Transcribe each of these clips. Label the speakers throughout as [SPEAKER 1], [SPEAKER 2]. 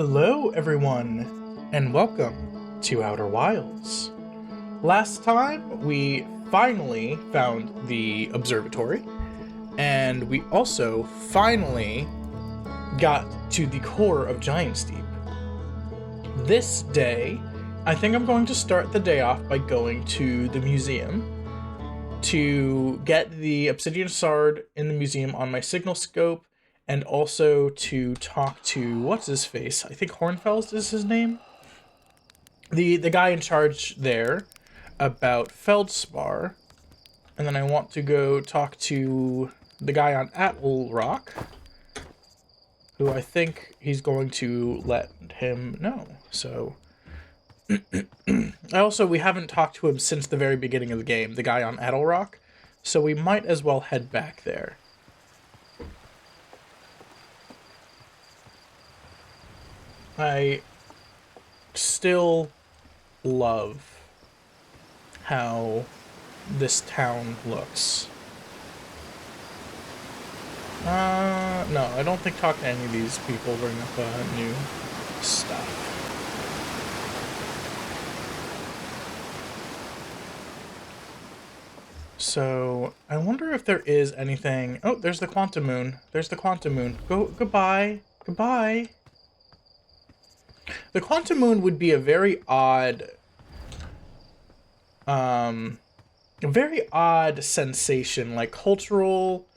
[SPEAKER 1] Hello, everyone, and welcome to Outer Wilds. Last time, we finally found the observatory, and we also finally got to the core of Giant's Deep. This day, I think I'm going to start the day off by going to the museum to get the obsidian shard in the museum on my signal scope, and also to talk to what's his face. I think Hornfels is his name. The guy in charge there about Feldspar, and then I want to go talk to the guy on Atl Rock, who I think he's going to let him know. So we haven't talked to him since the very beginning of the game, the guy on Atl Rock, so we might as well head back there. I still love how this town looks. No, I don't think talking to any of these people bring up new stuff. So, I wonder if there is anything... Oh, there's the Quantum Moon. There's the Quantum Moon. Goodbye. Goodbye. The Quantum Moon would be a very odd sensation, like cultural,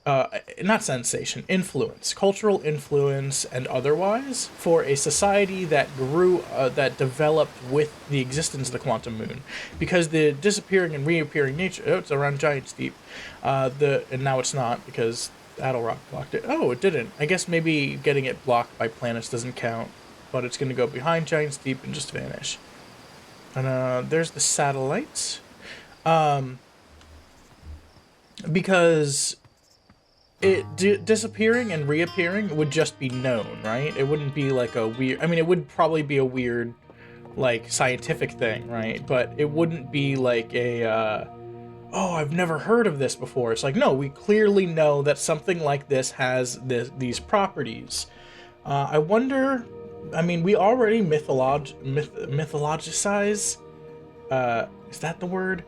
[SPEAKER 1] not sensation, influence, cultural influence and otherwise, for a society that grew, that developed with the existence of the Quantum Moon. Because the disappearing and reappearing nature, oh, it's around Giant's Deep, and now it's not, because Adelrock blocked it. Oh, it didn't. I guess maybe getting it blocked by planets doesn't count. But it's going to go behind Giant's Deep and just vanish. And there's the satellites. Because it disappearing and reappearing would just be known, right? It wouldn't be like a weird... I mean, it would probably be a weird, like, scientific thing, right? But it wouldn't be like a... oh, I've never heard of this before. It's like, no, we clearly know that something like this has these properties. I wonder... I mean, we already mythologicize, is that the word?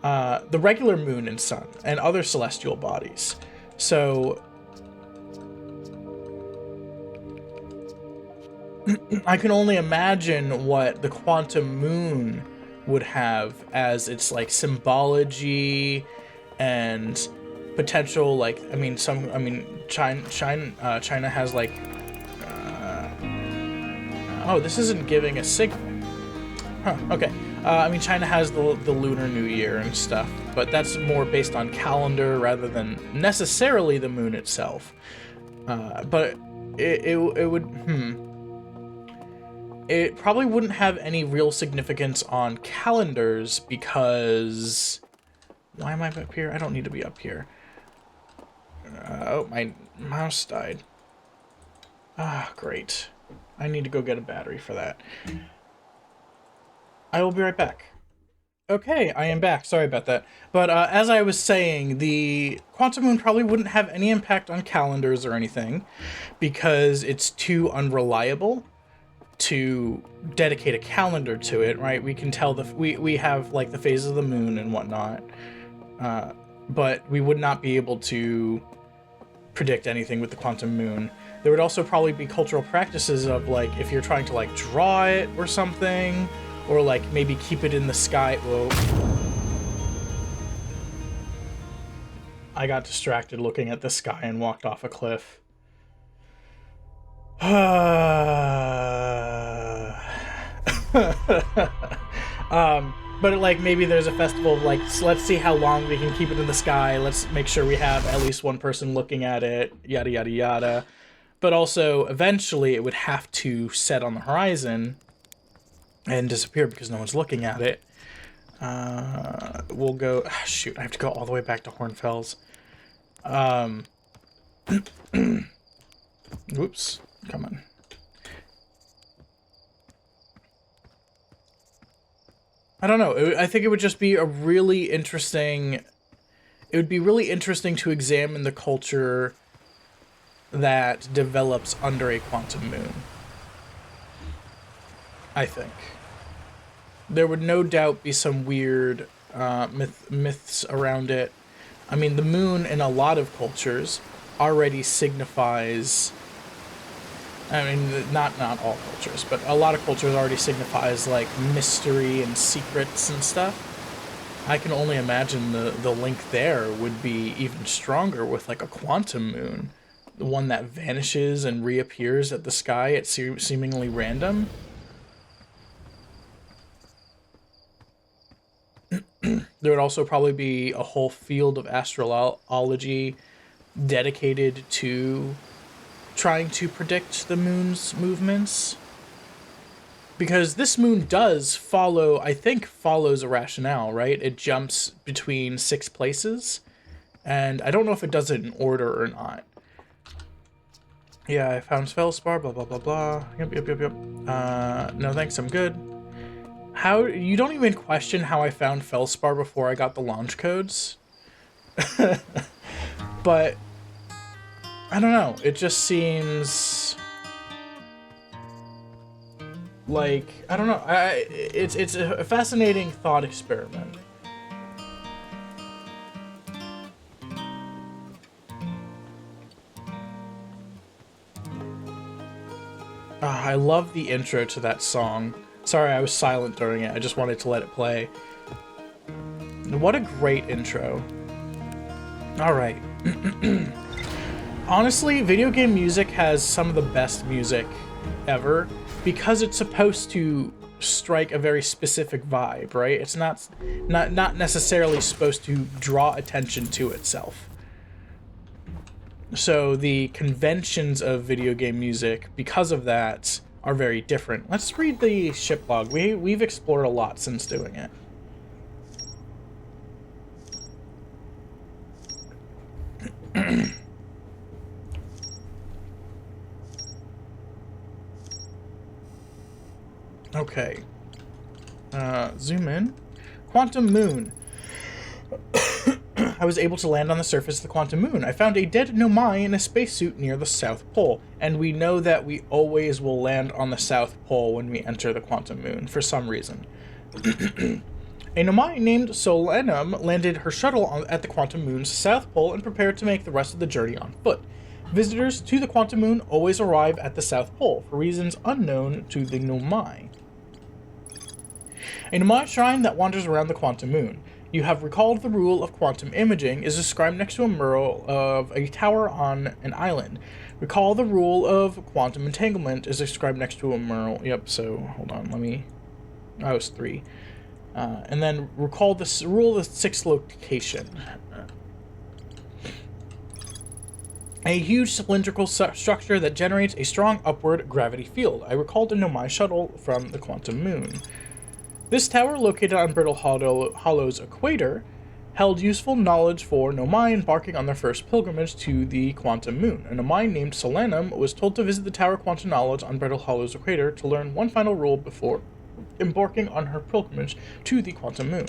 [SPEAKER 1] The regular moon and sun and other celestial bodies. So, I can only imagine what the Quantum Moon would have as its, like, symbology and potential, like, China has, like, oh, this isn't giving a signal. Huh, okay. China has the Lunar New Year and stuff, but that's more based on calendar rather than necessarily the moon itself. But it would, It probably wouldn't have any real significance on calendars because... Why am I up here? I don't need to be up here. Oh, my mouse died. Ah, great. I need to go get a battery for that. I will be right back. Okay, I am back. Sorry about that. But as I was saying, the Quantum Moon probably wouldn't have any impact on calendars or anything because it's too unreliable to dedicate a calendar to it, right? We can tell we have like the phases of the moon and whatnot, but we would not be able to predict anything with the Quantum Moon. There would also probably be cultural practices of, like, if you're trying to, like, draw it or something, or, like, maybe keep it in the sky. Whoa. I got distracted looking at the sky and walked off a cliff. But, like, maybe there's a festival of, like, so let's see how long we can keep it in the sky, let's make sure we have at least one person looking at it, yada yada yada. But also, eventually, it would have to set on the horizon and disappear because no one's looking at it. We'll go... shoot, I have to go all the way back to Hornfels. Whoops. Come on. I don't know. I think it would just be a really interesting... It would be really interesting to examine the culture that develops under a quantum moon. I think. There would no doubt be some weird myths around it. I mean, the moon in a lot of cultures already signifies... I mean, not all cultures, but a lot of cultures already signifies, like, mystery and secrets and stuff. I can only imagine the link there would be even stronger with, like, a quantum moon. The one that vanishes and reappears at the sky at seemingly random. There would also probably be a whole field of astrology dedicated to trying to predict the moon's movements. Because this moon does follow, I think, follows a rationale, right? It jumps between 6 places. And I don't know if it does it in order or not. Yeah, I found Feldspar, blah, blah, blah, blah. Yep. No thanks, I'm good. How, you don't even question how I found Feldspar before I got the launch codes? But, I don't know, it just seems... like, I don't know, it's a fascinating thought experiment. I love the intro to that song. Sorry, I was silent during it. I just wanted to let it play. What a great intro. Alright. Honestly, video game music has some of the best music ever because it's supposed to strike a very specific vibe, right? It's not necessarily supposed to draw attention to itself. So the conventions of video game music, because of that, are very different. Let's read the ship log. We've explored a lot since doing it. Okay. Zoom in. Quantum moon. I was able to land on the surface of the quantum moon. I found a dead Nomai in a spacesuit near the South Pole, and we know that we always will land on the South Pole when we enter the quantum moon, for some reason. A Nomai named Solanum landed her shuttle at the quantum moon's South Pole and prepared to make the rest of the journey on foot. Visitors to the quantum moon always arrive at the South Pole, for reasons unknown to the Nomai. A Nomai shrine that wanders around the quantum moon. You have recalled the rule of quantum imaging is described next to a mural of a tower on an island. Recall the rule of quantum entanglement is described next to a mural. Yep, so hold on, let me... I was 3. And then recall the rule of the 6th location. A huge cylindrical structure that generates a strong upward gravity field. I recalled a Nomai shuttle from the quantum moon. This tower, located on Brittle Hollow's equator, held useful knowledge for Nomai embarking on their first pilgrimage to the quantum moon. A Nomai named Solanum was told to visit the tower quantum knowledge on Brittle Hollow's equator to learn one final rule before embarking on her pilgrimage to the quantum moon.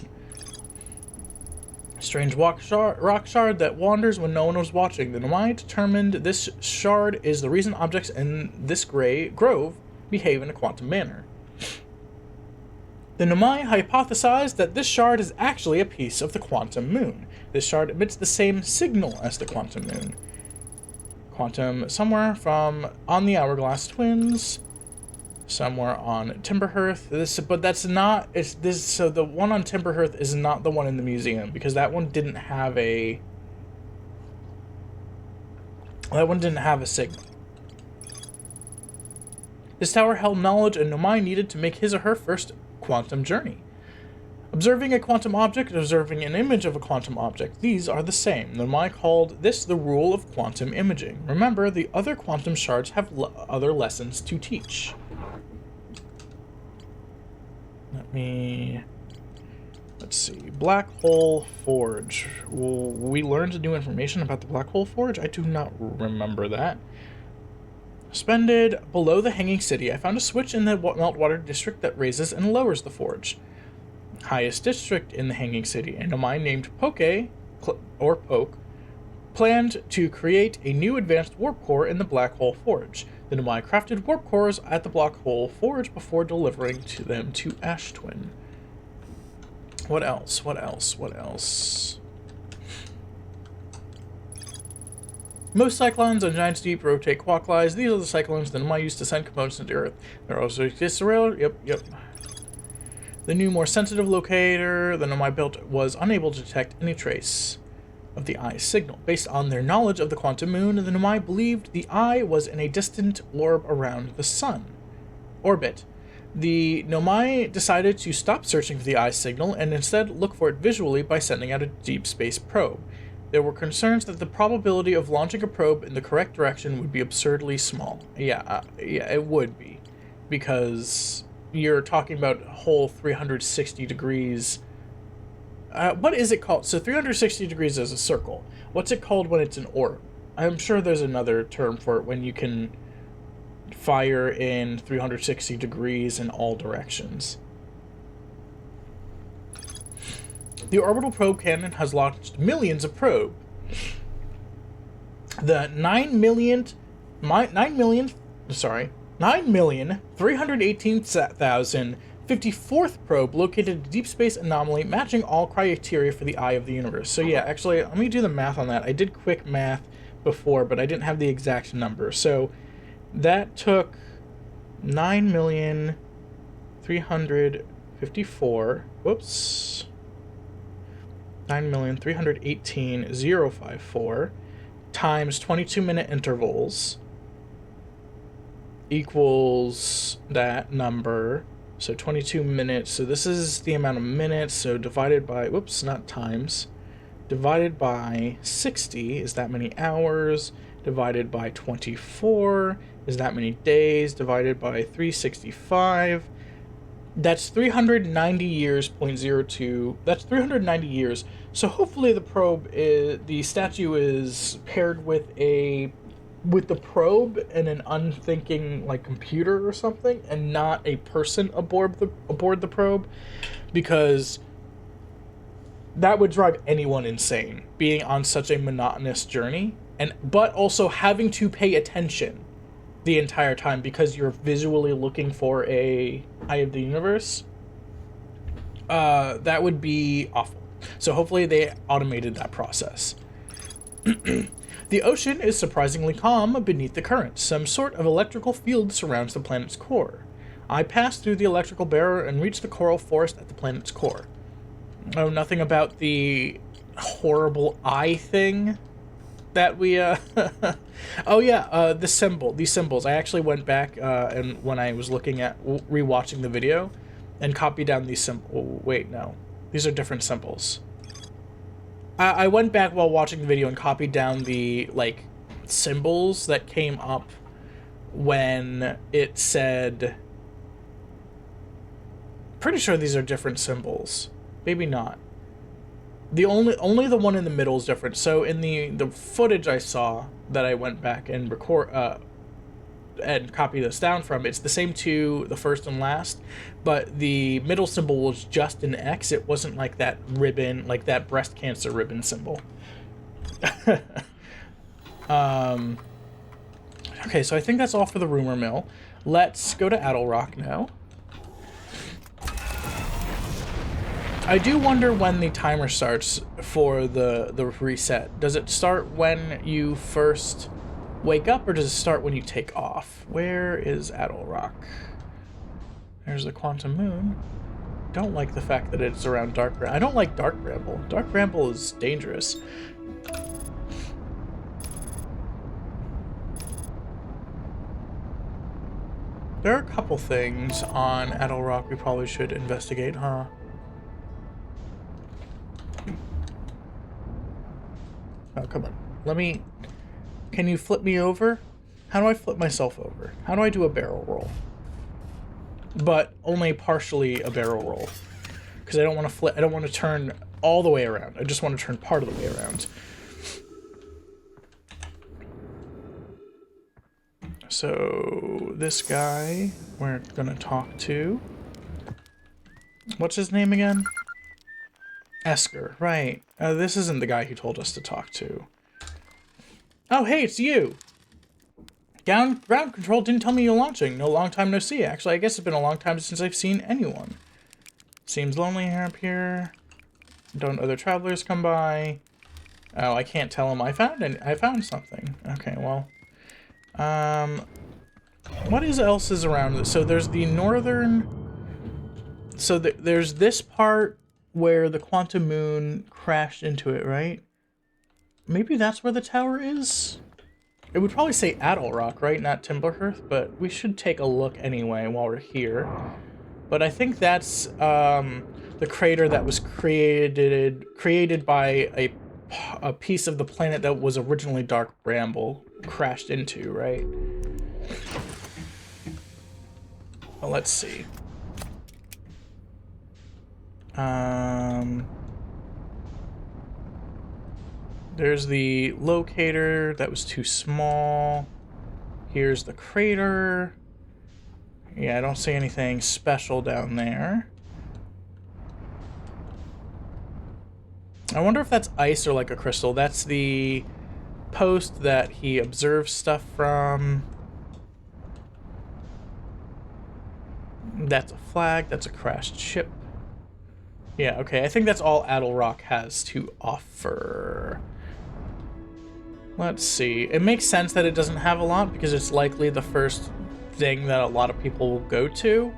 [SPEAKER 1] Strange rock shard that wanders when no one was watching. The Nomai determined this shard is the reason objects in this grove behave in a quantum manner. The Nomai hypothesized that this shard is actually a piece of the quantum moon. This shard emits the same signal as the quantum moon. Quantum somewhere from on the Hourglass Twins, somewhere on Timberhearth. But that's not. It's this. So the one on Timberhearth is not the one in the museum because that one didn't have a. That one didn't have a signal. This tower held knowledge and Nomai needed to make his or her first quantum journey. Observing a quantum object, observing an image of a quantum object, these are the same. Nomai called this the rule of quantum imaging. Remember, the other quantum shards have other lessons to teach. Let's see. Black Hole Forge. Will we learn new information about the Black Hole Forge? I do not remember that. Suspended below the Hanging City, I found a switch in the Meltwater District that raises and lowers the forge. Highest district in the Hanging City, and a mine named Poke planned to create a new advanced warp core in the Black Hole Forge. The Nomai crafted warp cores at the Black Hole Forge before delivering them to Ash Twin. What else? What else? What else? Most cyclones on Giant's Deep rotate clockwise. These are the cyclones that Nomai used to send components into Earth. They're also disarray. Yep. The new, more sensitive locator the Nomai built was unable to detect any trace of the eye's signal. Based on their knowledge of the quantum moon, the Nomai believed the eye was in a distant orb around the sun. Orbit. The Nomai decided to stop searching for the eye's signal and instead look for it visually by sending out a deep space probe. There were concerns that the probability of launching a probe in the correct direction would be absurdly small. Yeah, it would be. Because you're talking about a whole 360 degrees. What is it called? So 360 degrees is a circle. What's it called when it's an orb? I'm sure there's another term for it when you can fire in 360 degrees in all directions. The orbital probe cannon has launched millions of probe. The 9,318,054th probe located a deep space anomaly matching all criteria for the eye of the universe. So yeah, actually, let me do the math on that. I did quick math before, but I didn't have the exact number. So that took 9,354. Whoops. 9,318,054 times 22-minute intervals equals that number. So 22 minutes. So this is the amount of minutes. So divided by, whoops, not times. Divided by 60 is that many hours. Divided by 24 is that many days. Divided by 365. That's 390 years, 0.02. That's 390 years. So hopefully the statue is paired with the probe and an unthinking like computer or something, and not a person aboard the probe, because that would drive anyone insane, being on such a monotonous journey, but also having to pay attention the entire time because you're visually looking for a eye of the universe. That would be awful. So hopefully they automated that process. The ocean is surprisingly calm beneath the current. Some sort of electrical field surrounds the planet's core. I passed through the electrical barrier and reached the coral forest at the planet's core. Oh, nothing about the horrible eye thing that we, oh yeah, these symbols. I actually went back, and when I was looking at, rewatching the video, and copied down these symbols. Oh, wait, no. These are different symbols. I went back while watching the video and copied down the, like, symbols that came up when it said... Pretty sure these are different symbols. Maybe not. Only the one in the middle is different. So in the footage I saw that I went back and and copy this down from, it's the same to the first and last, but the middle symbol was just an X. It wasn't like that ribbon, like that breast cancer ribbon symbol. Okay, so I think that's all for the rumor mill. Let's go to Adelrock now. I do wonder when the timer starts for the reset. Does it start when you first wake up, or does it start when you take off? Where is Adelrock? There's the quantum moon. Don't like the fact that it's around Dark Bramble. I don't like Dark Bramble. Dark Bramble is dangerous. There are a couple things on Adelrock we probably should investigate, huh? Oh, come on. Can you flip me over? How do I flip myself over? How do I do a barrel roll? But only partially a barrel roll. Because I don't want to flip, I don't want to turn all the way around. I just want to turn part of the way around. So, this guy we're gonna talk to. What's his name again? Esker, right. This isn't the guy who told us to talk to. Oh, hey, it's you. Ground control didn't tell me you're launching. No, long time no see. Actually, I guess it's been a long time since I've seen anyone. Seems lonely here up here. Don't other travelers come by? Oh, I can't tell them I found something. Okay, well. What else is around this? So there's the northern... So there's this part where the quantum moon crashed into it, right? Maybe that's where the tower is? It would probably say Adel Rock, right? Not Timberhearth, but we should take a look anyway while we're here. But I think that's the crater that was created by a piece of the planet that was originally Dark Bramble crashed into, right? Well, let's see. There's the locator that was too small. Here's the crater. Yeah, I don't see anything special down there. I wonder if that's ice or like a crystal. That's the post that he observes stuff from. That's a flag. That's a crashed ship. Yeah, okay. I think that's all Adel Rock has to offer. Let's see. It makes sense that it doesn't have a lot because it's likely the first thing that a lot of people will go to.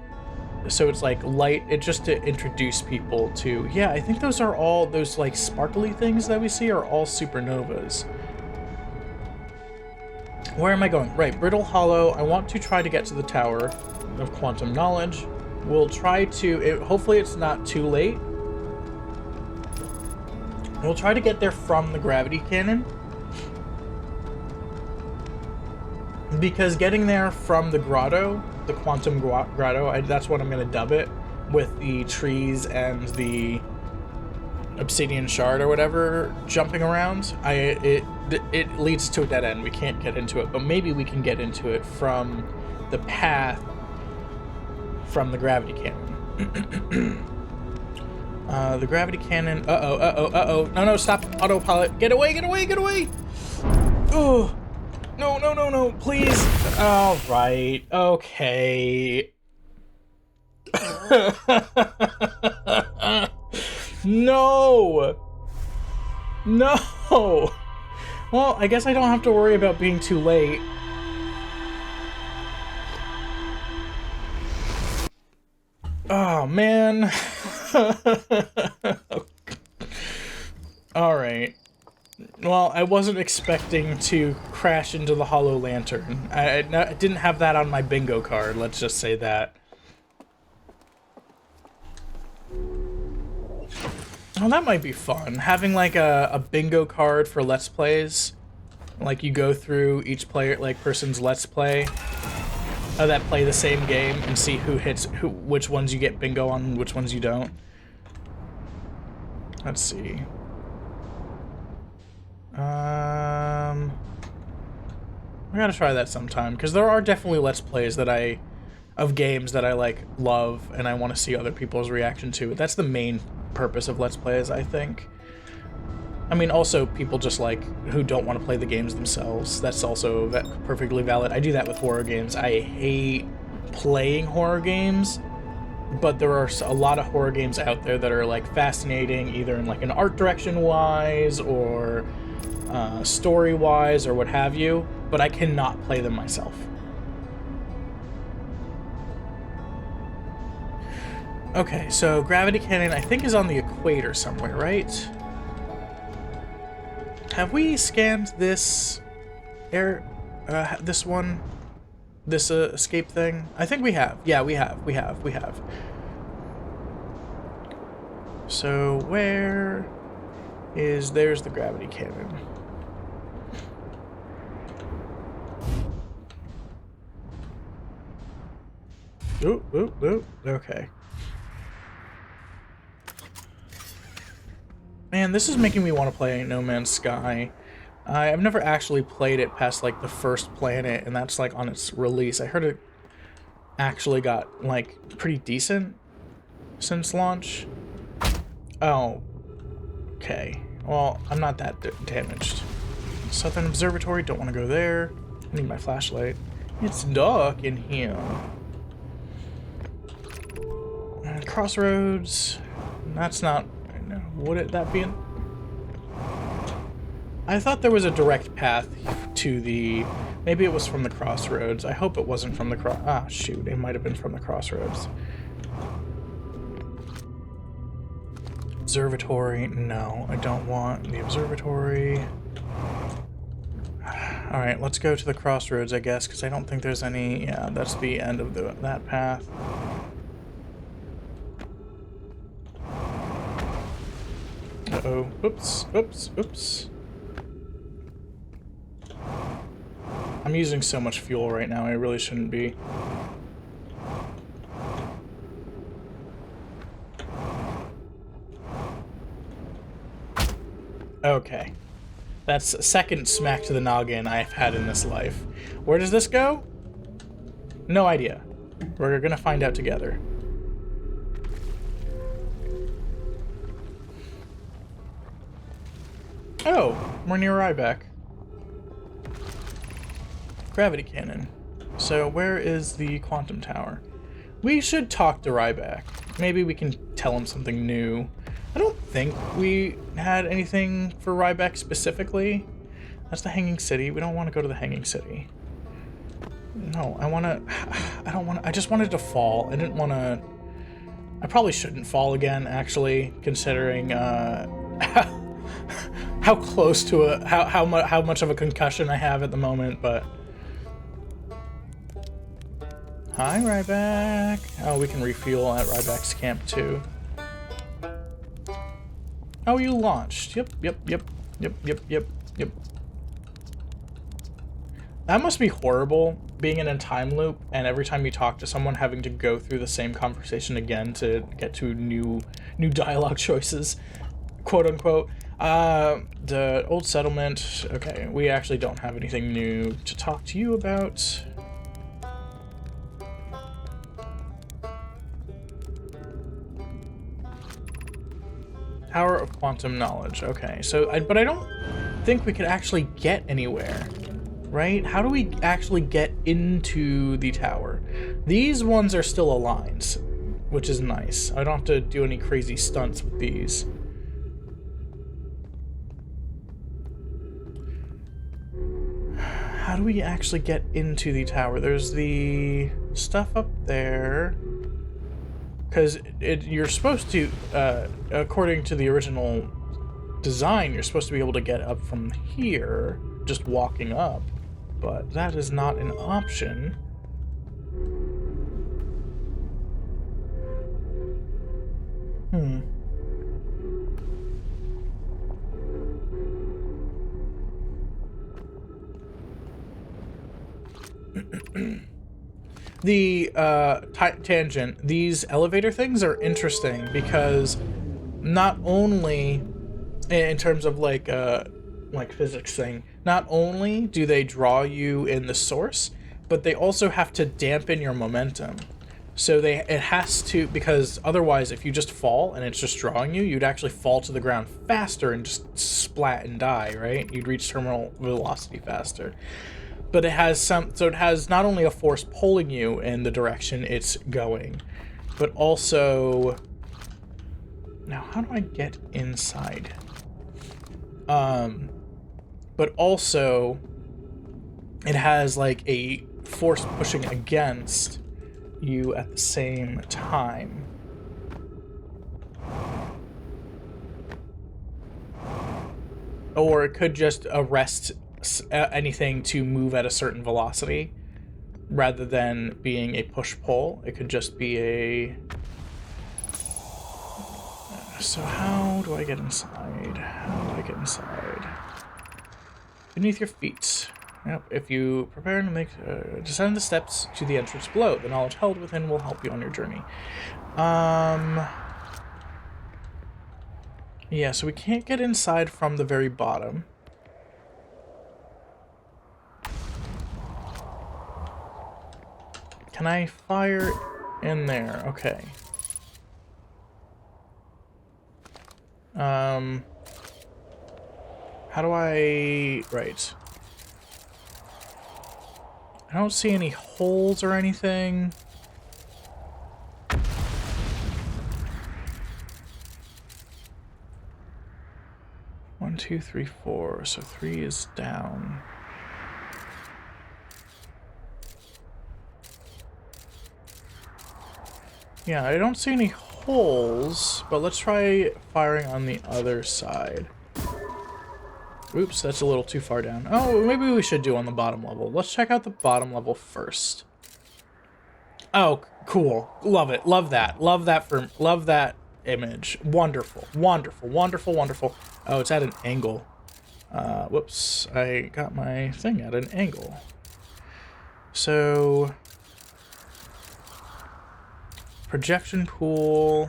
[SPEAKER 1] So it's like light, it's just to introduce people to, yeah, I think those are all, those like sparkly things that we see are all supernovas. Where am I going? Right, Brittle Hollow. I want to try to get to the Tower of Quantum Knowledge. We'll try to, hopefully it's not too late. We'll try to get there from the gravity cannon. Because getting there from the grotto, the quantum grotto, that's what I'm going to dub it, with the trees and the obsidian shard or whatever jumping around, it leads to a dead end. We can't get into it, but maybe we can get into it from the path from the gravity cannon. The gravity cannon. No, stop. Autopilot. Get away, get away, get away. Oh. No, please. All right. Okay. No. Well, I guess I don't have to worry about being too late. Oh, man. All right. Well, I wasn't expecting to crash into the Hollow Lantern. I didn't have that on my bingo card, let's just say that. Oh, that might be fun. Having like a bingo card for Let's Plays. Like you go through each person's Let's Play that play the same game and see which ones you get bingo on and which ones you don't. Let's see. I gotta try that sometime, because there are definitely Let's Plays of games that I love and I want to see other people's reaction to. That's the main purpose of Let's Plays, I think. I mean, also people just who don't want to play the games themselves. That's also perfectly valid. I do that with horror games. I hate playing horror games, but there are a lot of horror games out there that are fascinating, either in an art direction wise or story wise or what have you, but I cannot play them myself. Okay, so Gravity Cannon I think is on the equator somewhere, right? Have we scanned this this escape thing? I think we have. Yeah, we have. So there's the Gravity Cannon. Ooh, okay. Man, this is making me want to play No Man's Sky. I've never actually played it past the first planet, and that's on its release. I heard it actually got pretty decent since launch. Oh, okay. Well, I'm not that damaged. Southern Observatory, don't want to go there. I need my flashlight. It's dark in here. Crossroads. That's not... Would that be... I thought there was a direct path to the... Maybe it was from the crossroads. I hope it wasn't from the Ah, shoot. It might have been from the crossroads. Observatory. No, I don't want the observatory. Alright, let's go to the crossroads, I guess, because I don't think there's any... Yeah, that's the end of that path. Uh-oh. Oops, oops, oops. I'm using so much fuel right now, I really shouldn't be. Okay. That's the second smack to the noggin I've had in this life. Where does this go? No idea. We're gonna find out together. Oh, we're near Ryback. Gravity cannon. So where is the quantum tower? We should talk to Ryback. Maybe we can tell him something new. I don't think we had anything for Ryback specifically. That's the Hanging City. We don't want to go to the Hanging City. No, I don't want to... I just wanted to fall. I didn't want to... I probably shouldn't fall again, actually, considering how close to a... How much of a concussion I have at the moment, but... Hi, Ryback. Oh, we can refuel at Ryback's camp, too. Oh, you launched. Yep. That must be horrible, being in a time loop, and every time you talk to someone having to go through the same conversation again to get to new dialogue choices, quote unquote. The old settlement. Okay, we actually don't have anything new to talk to you about. Tower of Quantum Knowledge. Okay, so but I don't think we could actually get anywhere, right? How do we actually get into the tower? These ones are still aligned, which is nice. I don't have to do any crazy stunts with these. How do we actually get into the tower? There's the stuff up there. Because you're supposed to, according to the original design, you're supposed to be able to get up from here, just walking up. But that is not an option. The tangent, these elevator things are interesting because not only in terms of like physics thing, not only do they draw you in the source, but they also have to dampen your momentum. So it has to, because otherwise if you just fall and it's just drawing you, you'd actually fall to the ground faster and just splat and die, right? You'd reach terminal velocity faster. But it has so it has not only a force pulling you in the direction it's going, but also... Now, how do I get inside? But also, it has like a force pushing against you at the same time. Or it could just arrest anything to move at a certain velocity rather than being a push-pull. It could just be a... So how do I get inside? How do I get inside? Beneath your feet. Yep, if you prepare to make descend the steps to the entrance below, the knowledge held within will help you on your journey. Yeah, so we can't get inside from the very bottom. Can I fire in there? Okay. How do I... Right. I don't see any holes or anything. One, two, three, four. So 3 is down. Yeah, I don't see any holes, but let's try firing on the other side. Oops, that's a little too far down. Oh, maybe we should do on the bottom level. Let's check out the bottom level first. Oh, cool. Love it. Love that. Love that image. Wonderful. Wonderful. Wonderful. Wonderful. Oh, it's at an angle. Whoops. I got my thing at an angle. So... projection pool.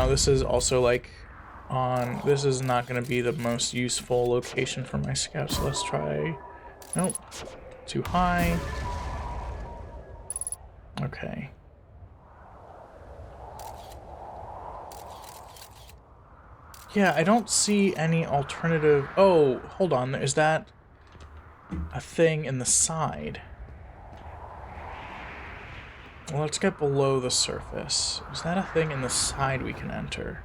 [SPEAKER 1] Oh, this is also like on... This is not going to be the most useful location for my scout, so let's try... Nope. Too high. Okay. Yeah, I don't see any alternative... Oh, hold on. Is that a thing in the side? Well, let's get below the surface. Is that a thing in the side we can enter?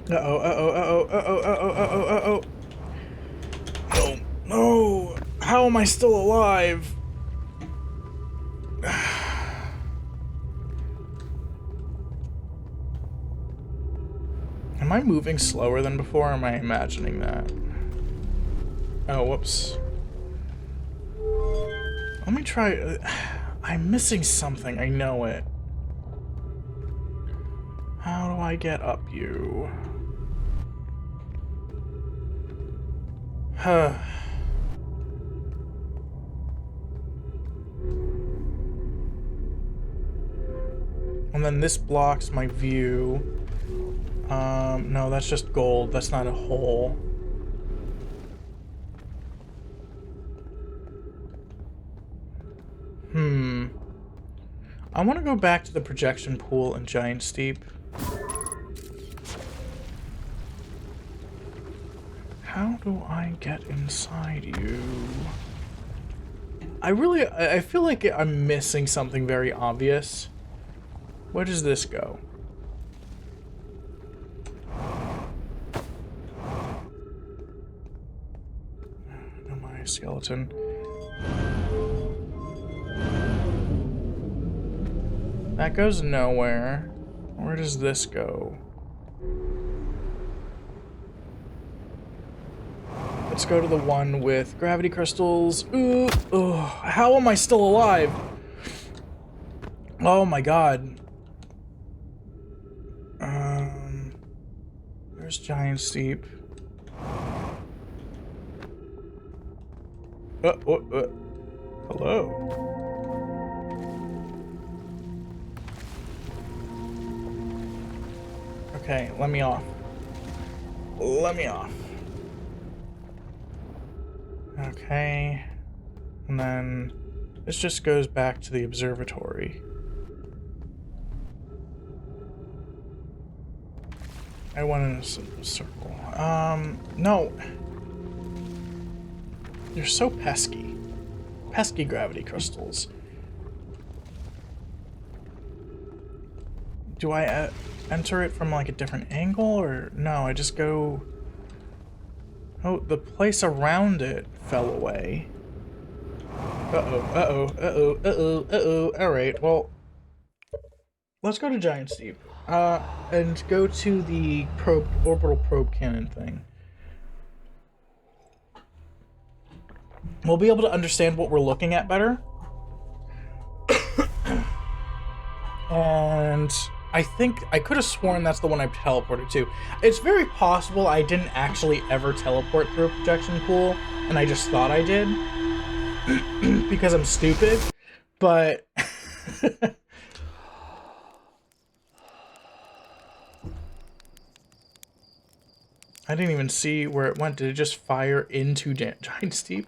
[SPEAKER 1] Uh-oh, uh-oh, uh-oh, uh-oh, uh-oh, uh-oh, uh-oh. No, no! How am I still alive? Am I moving slower than before, or am I imagining that? Oh, whoops. Let me try... I'm missing something, I know it. How do I get up you? Huh. And then this blocks my view. No, that's just gold. That's not a hole. I want to go back to the projection pool and Giant Steep. How do I get inside you? I feel like I'm missing something very obvious. Where does this go? Oh, my skeleton. That goes nowhere. Where does this go? Let's go to the one with gravity crystals. Ooh, ugh. How am I still alive? Oh my god. There's Giant Steep. Hello. Okay, let me off. Let me off. Okay. And then this just goes back to the observatory. I went in a circle. No. You're so pesky. Pesky gravity crystals. Do I enter it from like a different angle, or no, I just go... Oh, the place around it fell away. Uh-oh, uh-oh, uh-oh, uh-oh, uh-oh. Alright, well, let's go to Giant Steep. And go to the orbital probe cannon thing. We'll be able to understand what we're looking at better. And I think I could have sworn that's the one I teleported to. It's very possible I didn't actually ever teleport through a projection pool, and I just thought I did because I'm stupid. But I didn't even see where it went. Did it just fire into Giant Steep?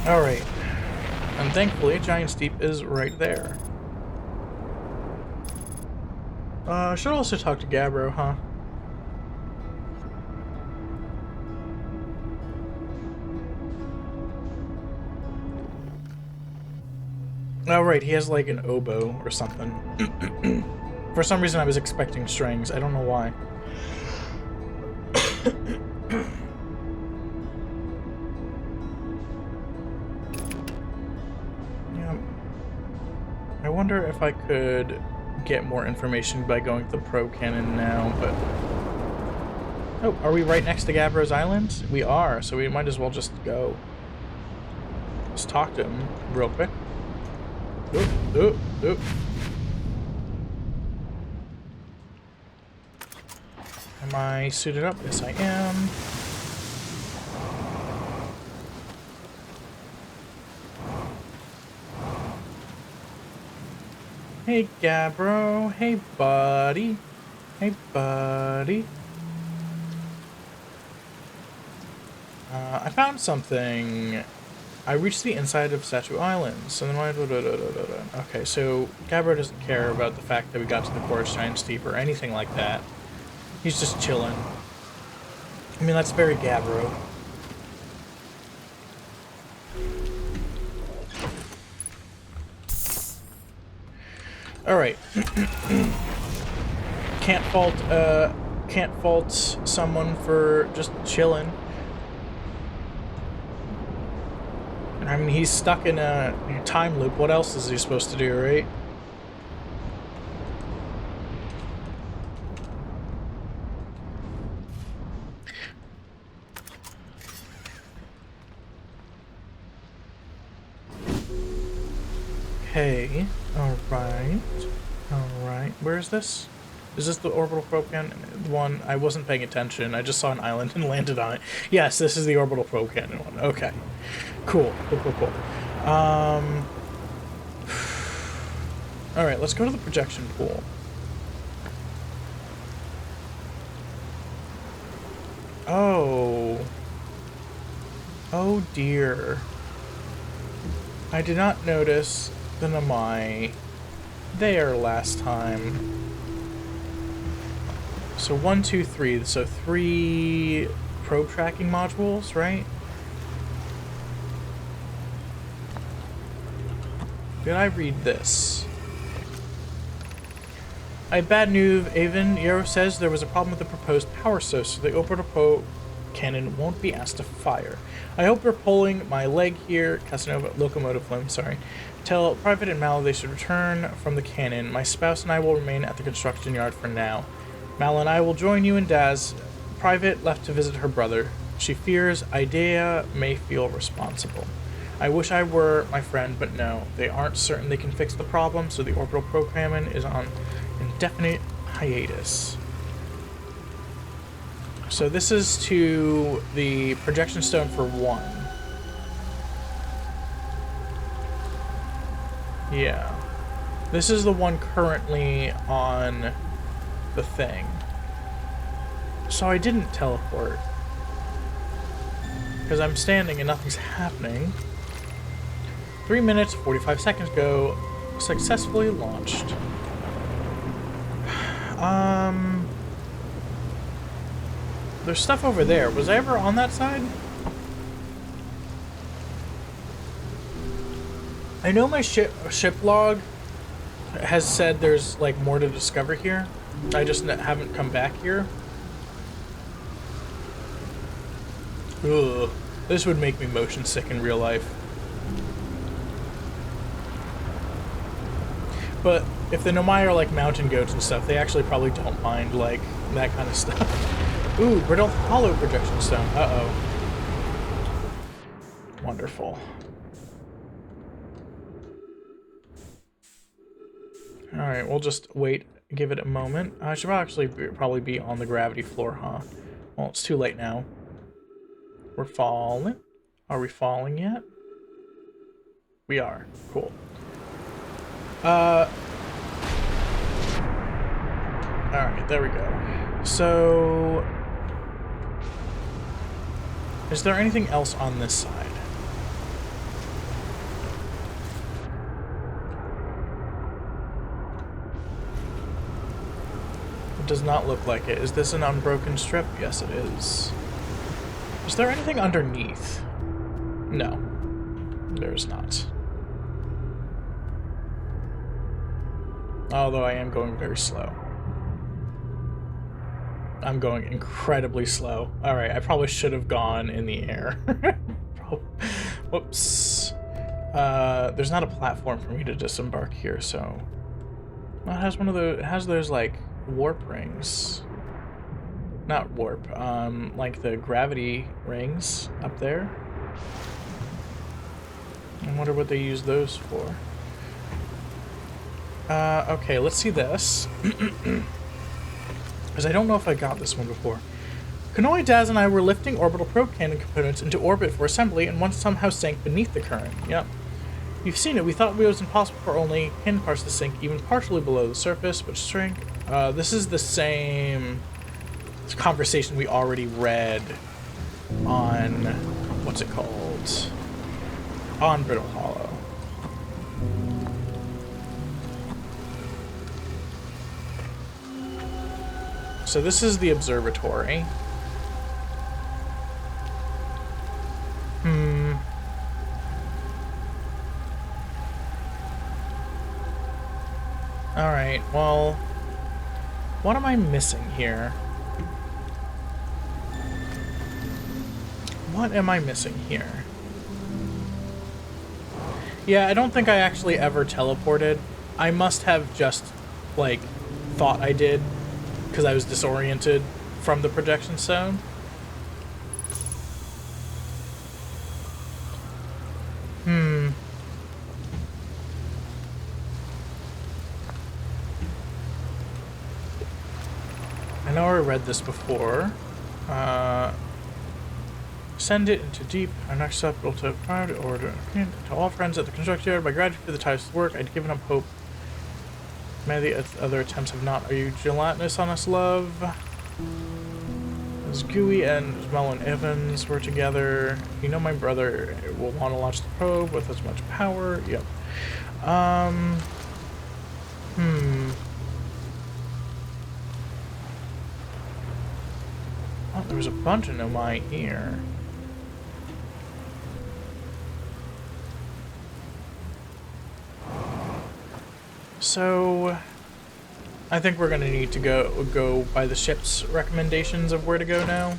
[SPEAKER 1] Alright. And thankfully, Giant Steep is right there. I should also talk to Gabbro, huh? Oh, right, he has like an oboe or something. For some reason I was expecting strings. I don't know why. Yeah. I wonder if I could get more information by going to the Pro Cannon now, but... Oh, are we right next to Gabbro's Island? We are, so we might as well just go. Let's talk to him real quick. Oop, oop, oop. Am I suited up? Yes, I am. Hey, Gabbro. Hey, buddy. Hey, buddy. I found something. I reached the inside of Statue Island. So then okay, so Gabbro doesn't care about the fact that we got to the Chorus Giant Steep or anything like that. He's just chilling. I mean, that's very Gabbro. Alright. Can't fault someone for just chilling. I mean, he's stuck in a time loop. What else is he supposed to do, right? Okay. Alright. Alright. Where is this? Is this the orbital probe cannon? The one, I wasn't paying attention. I just saw an island and landed on it. Yes, this is the orbital probe cannon one. Okay. Cool. Cool, cool, cool. Alright, let's go to the projection pool. Oh. Oh dear. I did not notice the Namai there last time. So 1, 2, 3. So 3 probe tracking modules, right? Did I read this? I have bad news, Avon. Yarrow says there was a problem with the proposed power source, so the orbital probe cannon won't be asked to fire. I hope you're pulling my leg here. Casanova, locomotive flame, sorry. Tell Private and Mal they should return from the cannon. My spouse and I will remain at the construction yard for now. Mal and I will join you and Daz. Private left to visit her brother. She fears Idea may feel responsible. I wish I were my friend, but no. They aren't certain they can fix the problem, so the orbital programming is on indefinite hiatus. So this is to the projection stone for 1. Yeah. This is the one currently on the thing. So I didn't teleport. Because I'm standing and nothing's happening. 3 minutes, 45 seconds ago, successfully launched. There's stuff over there. Was I ever on that side? I know my ship log has said there's like more to discover here. I just haven't come back here. Ugh. This would make me motion sick in real life. But if the Nomai are like mountain goats and stuff, they actually probably don't mind, like, that kind of stuff. Ooh, brittle hollow projection stone. Uh-oh. Wonderful. Alright, we'll just wait, give it a moment. I should actually probably be on the gravity floor, huh? Well, it's too late now. We're falling. Are we falling yet? We are. Cool. Alright, there we go. So... is there anything else on this side? It does not look like it. Is this an unbroken strip? Yes, it is. Is there anything underneath? No. There's not. Although I am going very slow. I'm going incredibly slow. Alright, I probably should have gone in the air. Whoops. There's not a platform for me to disembark here, so... well, it has one of the... it has those, like, warp rings. Not warp, like the gravity rings up there. I wonder what they use those for. Okay, let's see this. Because I don't know if I got this one before. Kanoi, Daz, and I were lifting orbital probe cannon components into orbit for assembly, and one somehow sank beneath the current. Yep. You've seen it. We thought it was impossible for only cannon parts to sink even partially below the surface, but shrink. This is the same conversation we already read on... what's it called? On Brittle Hollow. So this is the observatory. Alright, well... what am I missing here? What am I missing here? Yeah, I don't think I actually ever teleported. I must have just, like, thought I did, because I was disoriented from the projection stone. I know I read this before. Send it into deep, unacceptable to private order. To all friends at the construction yard, my gratitude for the time's work, I'd given up hope. Many of the other attempts have not. Are you gelatinous on us, love? As Gooey and Mel and Evans were together, you know my brother will want to launch the probe with as much power. Yep. Oh, there was a bunch of Nomai here. So, I think we're gonna need to go by the ship's recommendations of where to go now.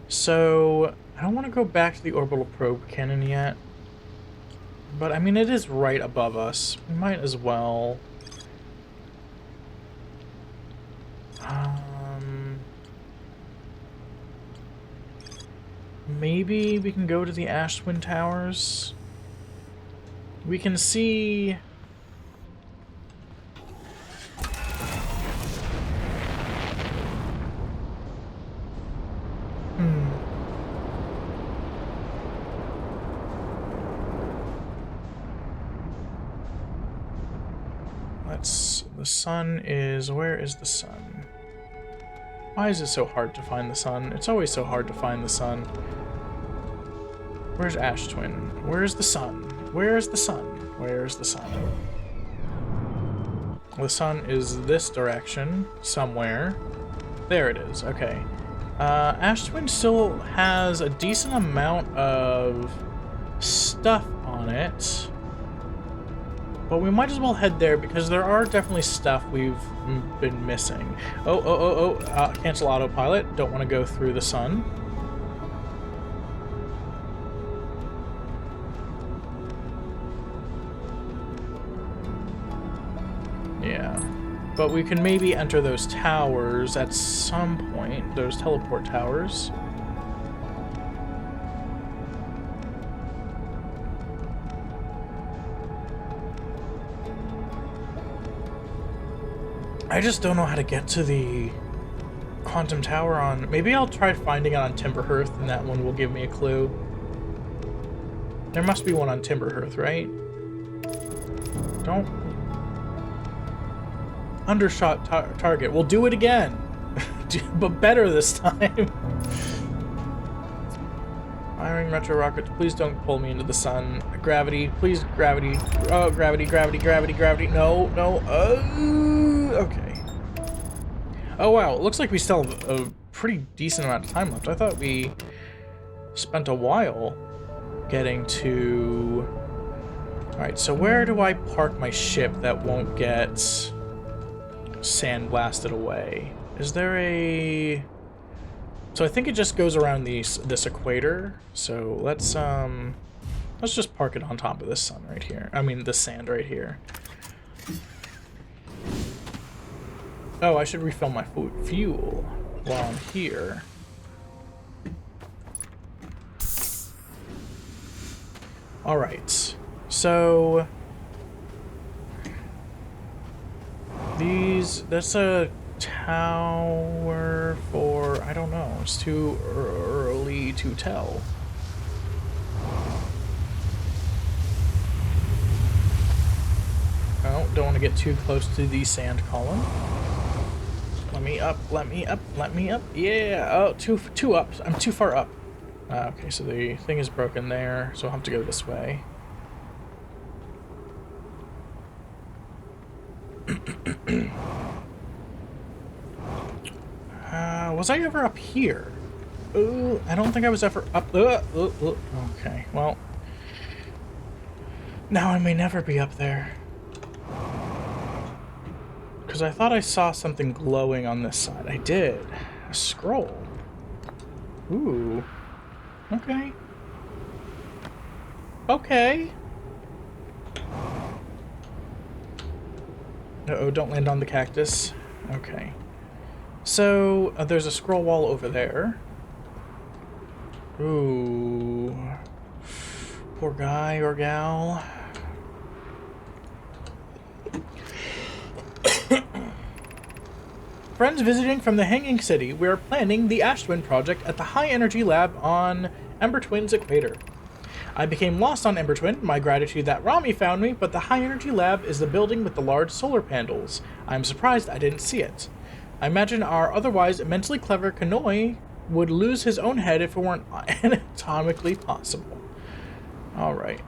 [SPEAKER 1] So, I don't want to go back to the orbital probe cannon yet. But, I mean, it is right above us. We might as well. Maybe we can go to the Ash Twin Towers. We can see... The sun is... where is the sun? Why is it so hard to find the sun? It's always so hard to find the sun. Where's Ash Twin? Where's the sun? Where's the sun? Where's the sun? The sun is this direction, somewhere. There it is, okay. Ash Twin still has a decent amount of stuff on it. But we might as well head there because there are definitely stuff we've been missing. Cancel autopilot. Don't want to go through the sun. But we can maybe enter those towers at some point, those teleport towers. I just don't know how to get to the Quantum Tower on... Maybe I'll try finding it on Timberhearth, and that one will give me a clue. There must be one on Timberhearth, right? Don't... Undershot target. We'll do it again! But better this time! Firing retro rockets. Please don't pull me into the sun. Gravity. Please, gravity. Oh, gravity, gravity, gravity, gravity. No, no. Okay. Oh, wow. It looks like we still have a pretty decent amount of time left. I thought we spent a while getting to... Alright, so where do I park my ship that won't get sandblasted away? Is there a... So I think it just goes around this equator. So let's just park it on top of this sun right here. I mean, the sand right here. Oh, I should refill my fuel while I'm here. All right. So that's a tower for, I don't know, it's too early to tell. Oh, don't want to get too close to the sand column. Let me up, let me up, let me up. Yeah, oh, too up. I'm too far up. Okay, so the thing is broken there, so I'll have to go this way. Was I ever up here? I don't think I was ever up. Okay, well. Now I may never be up there. Because I thought I saw something glowing on this side. I did. A scroll. Ooh. Okay. Okay. Uh-oh, don't land on the cactus. Okay. So, there's a scroll wall over there. Ooh. Poor guy or gal. Friends visiting from the Hanging City, we are planning the Ash Twin project at the High Energy Lab on Ember Twin's equator. I became lost on Ember Twin, my gratitude that Rami found me, but the High Energy Lab is the building with the large solar panels. I'm surprised I didn't see it. I imagine our otherwise immensely clever Kanoi would lose his own head if it weren't anatomically possible. Alright,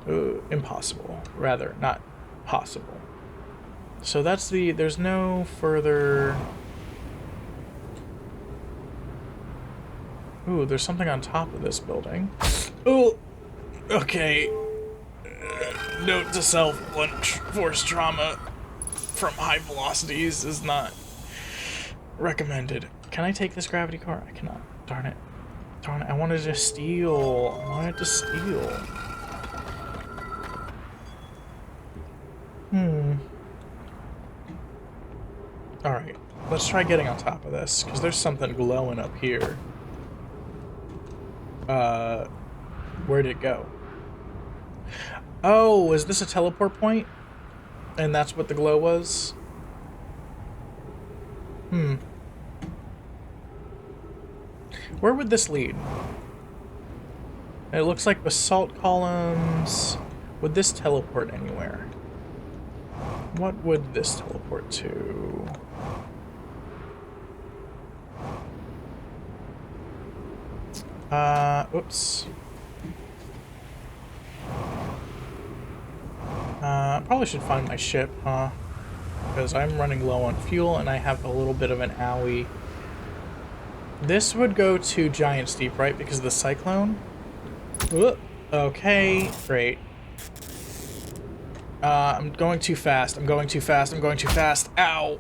[SPEAKER 1] impossible. Rather, not possible. So that's the... there's no further... Ooh, there's something on top of this building. Ooh! Okay. Note to self, blunt force trauma from high velocities is not recommended. Can I take this gravity car? I cannot. Darn it. Darn it. I wanted to steal. I wanted to steal. Alright. Let's try getting on top of this, because there's something glowing up here. Where'd it go? Oh, is this a teleport point? And that's what the glow was? Where would this lead? It looks like basalt columns. Would this teleport anywhere? What would this teleport to? Oops. Probably should find my ship, huh? Because I'm running low on fuel and I have a little bit of an owie. This would go to Giant Steep, right? Because of the cyclone? Okay, great. I'm going too fast. I'm going too fast. I'm going too fast. Ow!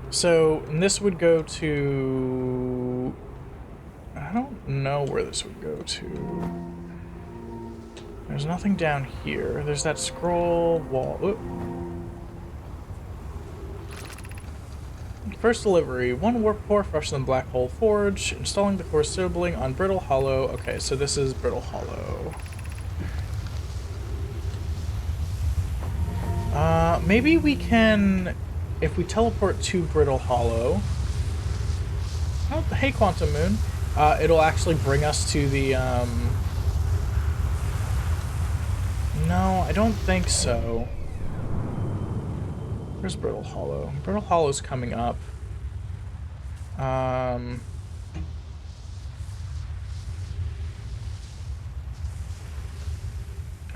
[SPEAKER 1] So, and this would go to... I don't know where this would go to. There's nothing down here. There's that scroll wall. Oop. First delivery. 1 warp core fresher than Black Hole Forge. Installing the core sibling on Brittle Hollow. Okay, so this is Brittle Hollow. Maybe we can, if we teleport to Brittle Hollow. Oh, hey, Quantum Moon. It'll actually bring us to the, No, I don't think so. Where's Brittle Hollow? Brittle Hollow's coming up. How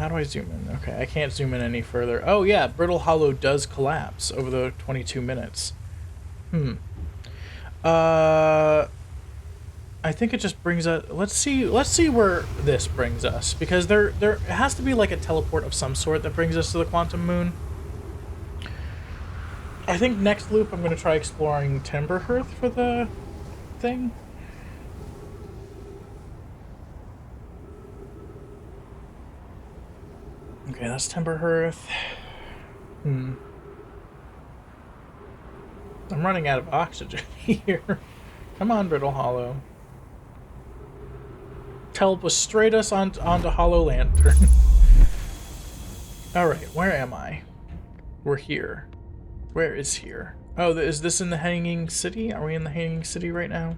[SPEAKER 1] do I zoom in? Okay, I can't zoom in any further. Oh yeah, Brittle Hollow does collapse over the 22 minutes. I think it just brings us. Let's see where this brings us, because there has to be like a teleport of some sort that brings us to the Quantum Moon. I think next loop I'm gonna try exploring Timberhearth for the thing. Okay, that's Timberhearth. I'm running out of oxygen here. Come on, Brittle Hollow. Teleport straight us onto Hollow Lantern. Alright, where am I? We're here. Where is here? Oh, is this in the Hanging City? Are we in the Hanging City right now?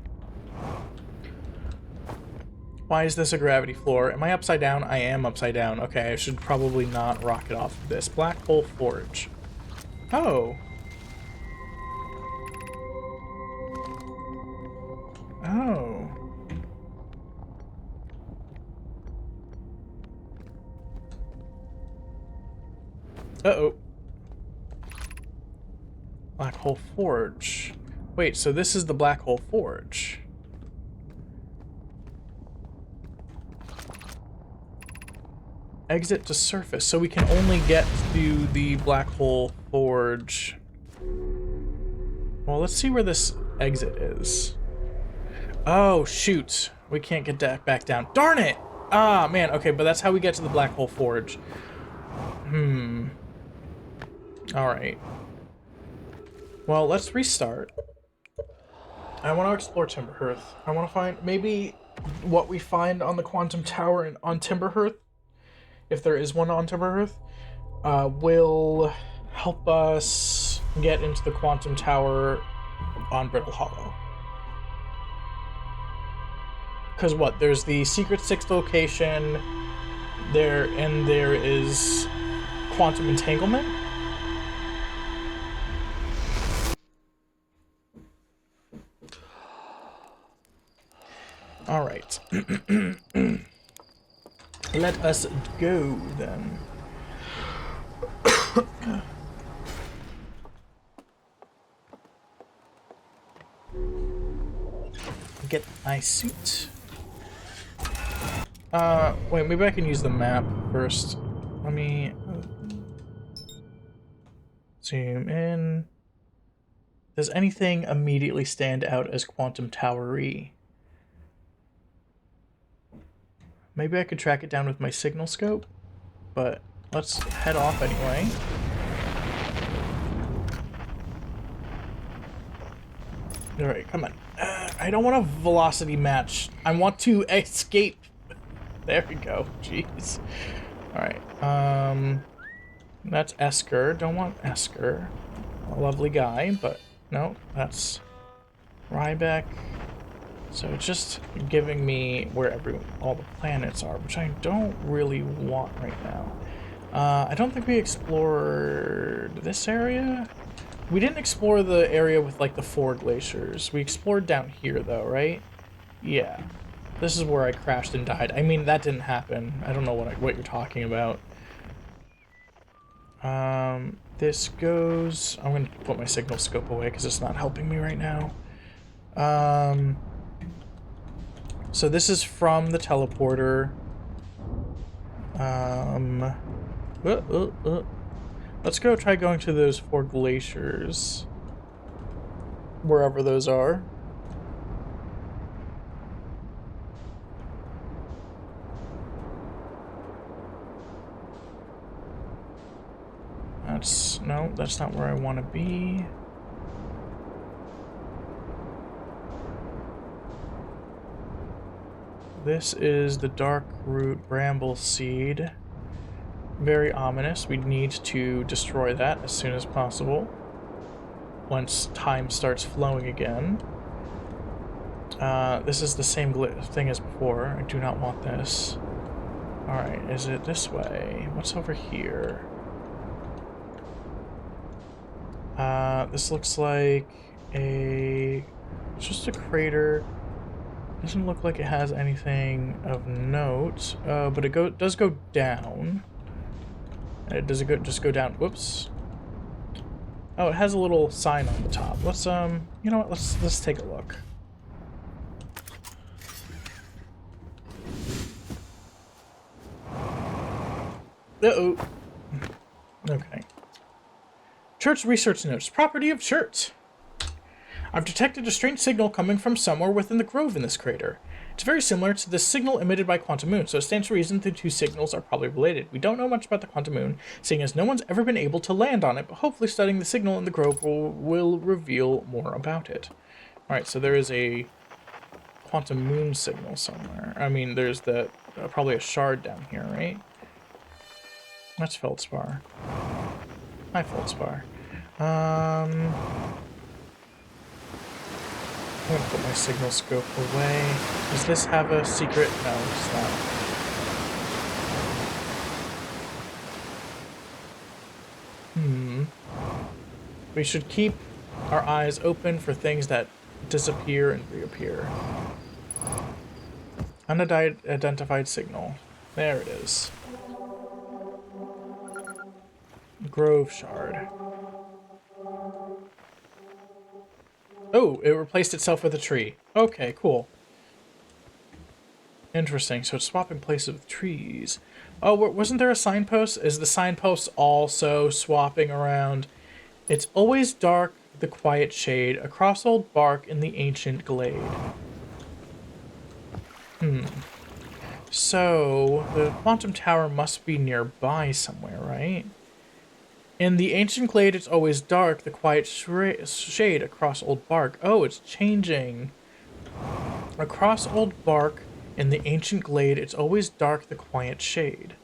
[SPEAKER 1] Why is this a gravity floor? Am I upside down? I am upside down. Okay, I should probably not rocket off of this. Black Hole Forge. Oh. Oh. Uh-oh. Black Hole Forge. Wait, so this is the Black Hole Forge. Exit to surface. So we can only get to the Black Hole Forge. Well, let's see where this exit is. Oh, shoot. We can't get back down. Darn it! Ah, man. Okay, but that's how we get to the Black Hole Forge. Alright. Well, let's restart. I want to explore Timberhearth. I want to find maybe what we find on the Quantum Tower and on Timberhearth, if there is one on Timberhearth, will help us get into the Quantum Tower on Brittle Hollow. Because what? There's the secret 6th location there, and there is Quantum Entanglement. All right. Let us go then. Get my suit. Wait, maybe I can use the map first. Let me zoom in. Does anything immediately stand out as Quantum Tower-y? Maybe I could track it down with my signal scope, but let's head off anyway. Alright, come on. I don't want a velocity match. I want to escape. There we go. Jeez. Alright, that's Esker. Don't want Esker. A lovely guy, but no, that's Ryback. So it's just giving me where all the planets are, which I don't really want right now. I don't think we explored this area. We didn't explore the area with like the 4 glaciers. We explored down here though, right? Yeah. This is where I crashed and died. I mean, that didn't happen. I don't know what you're talking about. This goes... I'm gonna put my signal scope away because it's not helping me right now. So this is from the teleporter. Let's go try going to those 4 glaciers. Wherever those are. No, that's not where I want to be. This is the dark root bramble seed. Very ominous. We need to destroy that as soon as possible. Once time starts flowing again. This is the same thing as before. I do not want this. Alright, is it this way? What's over here? This looks like it's just a crater. Doesn't look like it has anything of note, but it does go down. Does it just go down? Whoops. Oh, it has a little sign on the top. Let's you know what? Let's take a look. Uh-oh. Okay. Church research notes. Property of church. I've detected a strange signal coming from somewhere within the grove in this crater. It's very similar to the signal emitted by Quantum Moon, so it stands to reason the two signals are probably related. We don't know much about the Quantum Moon, seeing as no one's ever been able to land on it, but hopefully studying the signal in the grove will reveal more about it. Alright, so there is a Quantum Moon signal somewhere. I mean, there's probably a shard down here, right? That's Feldspar. Hi, Feldspar. I'm gonna put my signal scope away. Does this have a secret? No, it's not. We should keep our eyes open for things that disappear and reappear. Unidentified signal. There it is. Grove shard. Oh, it replaced itself with a tree. Okay, cool. Interesting. So it's swapping places with trees. Oh, wasn't there a signpost? Is the signpost also swapping around? It's always dark, the quiet shade, across old bark in the ancient glade. So, the quantum tower must be nearby somewhere, right? In the ancient glade, it's always dark, the quiet shade across old bark. Oh, it's changing. Across old bark, in the ancient glade, it's always dark, the quiet shade.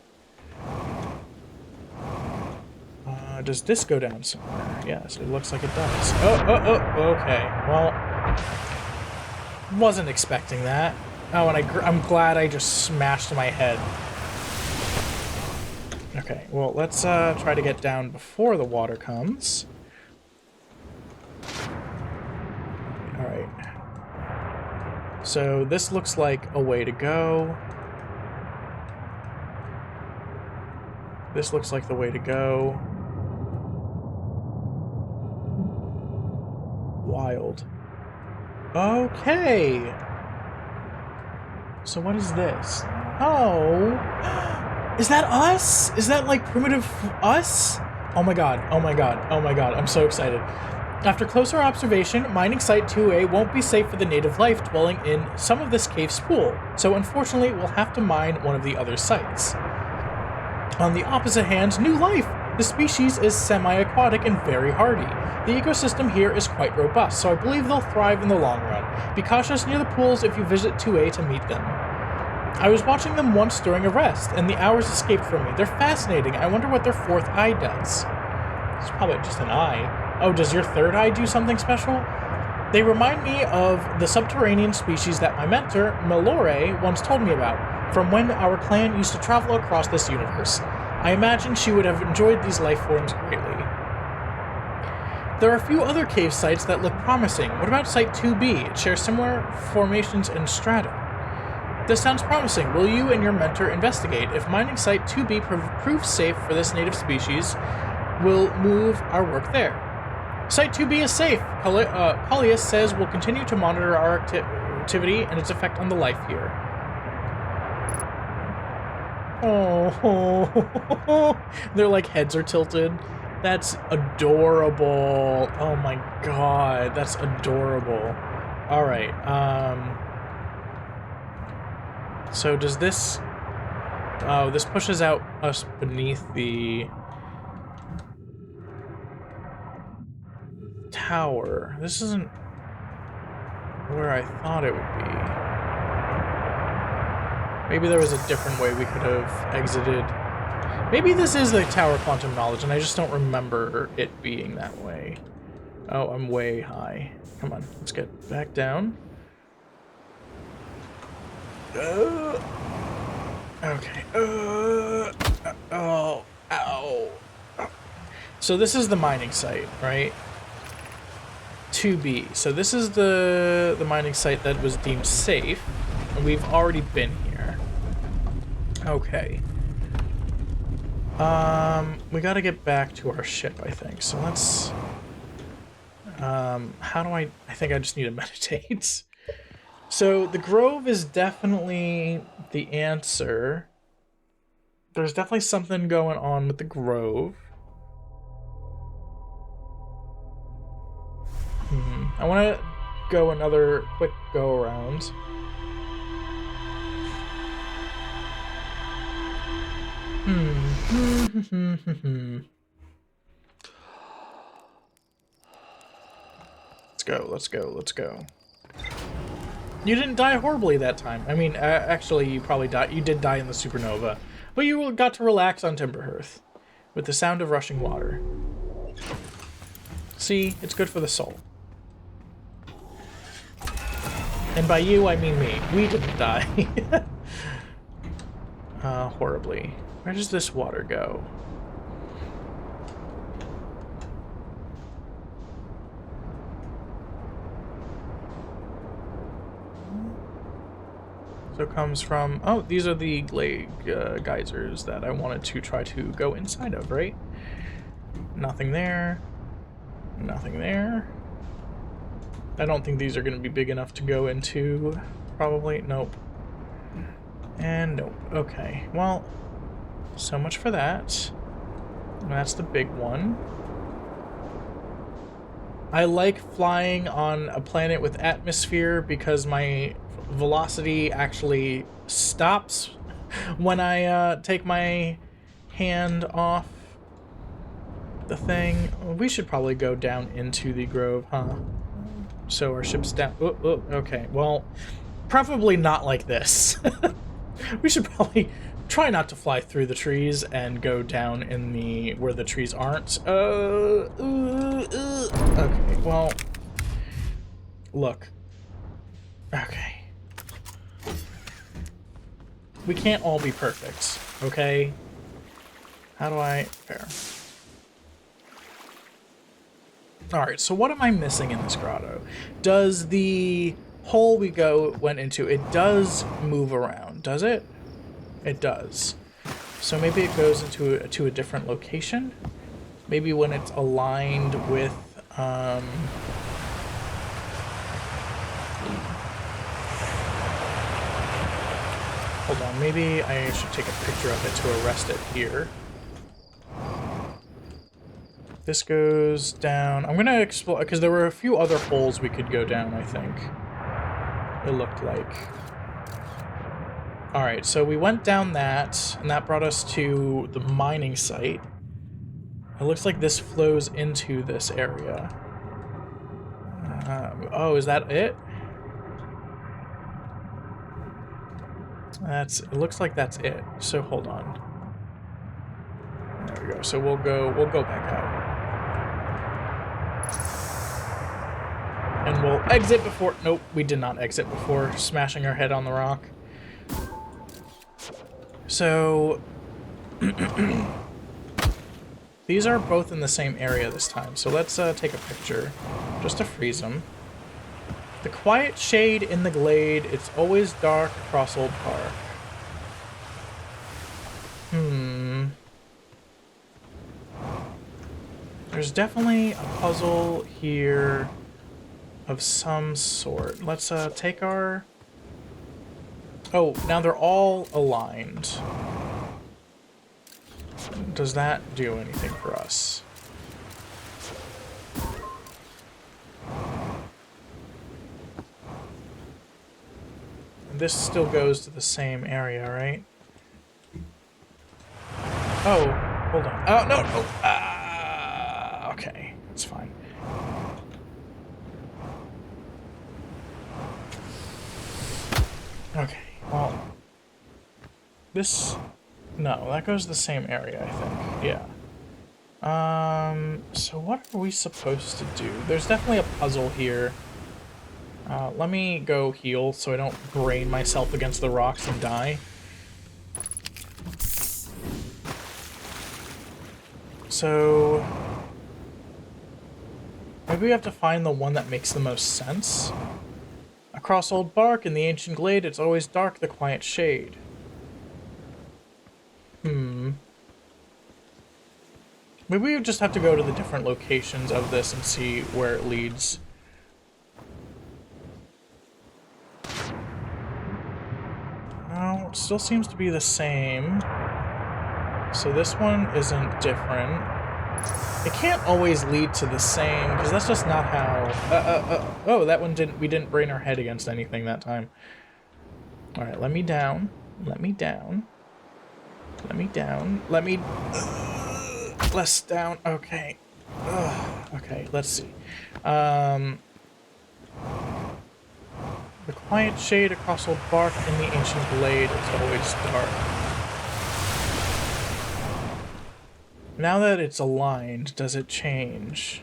[SPEAKER 1] Does this go down somewhere? Yes, it looks like it does. Oh, okay. Well, wasn't expecting that. Oh, and I'm glad I just smashed my head. Okay, well, let's try to get down before the water comes. Alright. So, this looks like a way to go. This looks like the way to go. Wild. Okay! So what is this? Oh! Is that us? Is that like primitive us? Oh my god, oh my god, oh my god, I'm so excited. After closer observation, mining site 2A won't be safe for the native life dwelling in some of this cave's pool, so unfortunately we'll have to mine one of the other sites. On the opposite hand, new life! The species is semi-aquatic and very hardy. The ecosystem here is quite robust, so I believe they'll thrive in the long run. Be cautious near the pools if you visit 2A to meet them. I was watching them once during a rest, and the hours escaped from me. They're fascinating. I wonder what their fourth eye does. It's probably just an eye. Oh, does your third eye do something special? They remind me of the subterranean species that my mentor, Melore, once told me about, from when our clan used to travel across this universe. I imagine she would have enjoyed these life forms greatly. There are a few other cave sites that look promising. What about Site 2B? It shares similar formations and strata. This sounds promising. Will you and your mentor investigate? If mining Site 2B proves safe for this native species, we'll move our work there. Site 2B is safe. Paulius says we'll continue to monitor our activity and its effect on the life here. Oh, their like heads are tilted. That's adorable. Oh my god, that's adorable. All right. So does this... Oh, this pushes out us beneath the... tower. This isn't where I thought it would be. Maybe there was a different way we could have exited. Maybe this is the Tower of Quantum Knowledge, and I just don't remember it being that way. Oh, I'm way high. Come on, let's get back down. Okay. Oh, ow. So this is the mining site, right? 2B. So this is the mining site that was deemed safe, and we've already been here. Okay. We gotta get back to our ship, I think. So let's... how do I think I just need to meditate. So the Grove is definitely the answer. There's definitely something going on with the Grove. I want to go another quick go around. Let's go. You didn't die horribly that time. I mean, actually, you probably died. You did die in the supernova. But you got to relax on Timberhearth with the sound of rushing water. See, it's good for the soul. And by you, I mean me. We didn't die. Horribly. Where does this water go? So it comes from... Oh, these are the glade geysers that I wanted to try to go inside of, right? Nothing there. Nothing there. I don't think these are going to be big enough to go into. Probably. Nope. And nope. Okay. Well, so much for that. And that's the big one. I like flying on a planet with atmosphere because my velocity actually stops when I take my hand off the thing. We should probably go down into the Grove, huh? So our ship's down. Okay, well, probably not like this. We should probably try not to fly through the trees and go down in the where the trees aren't. Okay, well, look. Okay. We can't all be perfect, okay? How do I... There. Alright, so what am I missing in this grotto? Does the hole we went into, it does move around, does it? It does. So maybe it goes to a different location? Maybe when it's aligned with, hold on, maybe I should take a picture of it to arrest it here. This goes down. I'm gonna explore, because there were a few other holes we could go down, I think. It looked like. Alright, so we went down that, and that brought us to the mining site. It looks like this flows into this area. Oh, is that it? It looks like that's it. So hold on. There we go. So we'll go back out. And we'll exit before... Nope, we did not exit before smashing our head on the rock. So... These are both in the same area this time, so let's take a picture, just to freeze them. The quiet shade in the glade, it's always dark across Old Park. There's definitely a puzzle here of some sort. Let's take our... Oh, now they're all aligned. Does that do anything for us? This still goes to the same area, right? Oh, hold on. Oh, no! Oh, okay, it's fine. This... No, that goes to the same area, I think. Yeah. So what are we supposed to do? There's definitely a puzzle here. Let me go heal so I don't brain myself against the rocks and die. So... maybe we have to find the one that makes the most sense. Across old bark in the ancient glade, it's always dark, the quiet shade. Maybe we just have to go to the different locations of this and see where it leads. No, it still seems to be the same. So this one isn't different. It can't always lead to the same, because that's just not how... oh, that one didn't... we didn't brain our head against anything that time. Alright, let me down. Let me down. Let me down. Let me... less down. Okay. Okay, let's see. The quiet shade across old bark in the ancient glade is always dark. Now that it's aligned, does it change?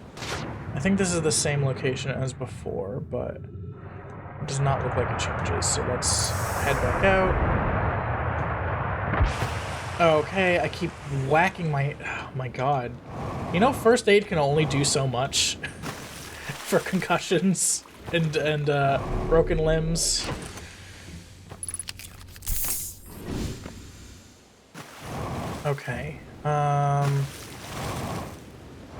[SPEAKER 1] I think this is the same location as before, but it does not look like it changes, so let's head back out. Okay, I keep whacking my... oh my god. You know, first aid can only do so much for concussions and broken limbs. Okay.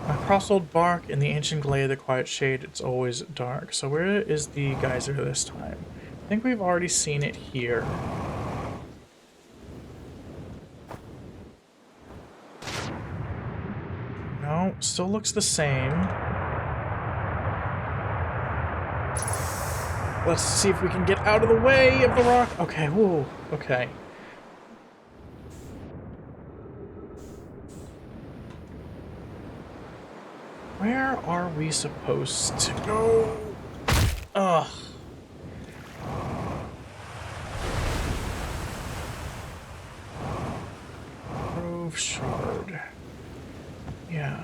[SPEAKER 1] Across old bark in the ancient glade, the quiet shade, it's always dark. So where is the geyser this time? I think we've already seen it here. No, still looks the same. Let's see if we can get out of the way of the rock. Okay, whoa, okay. Where are we supposed to go? Ugh. Grove Shard. Yeah.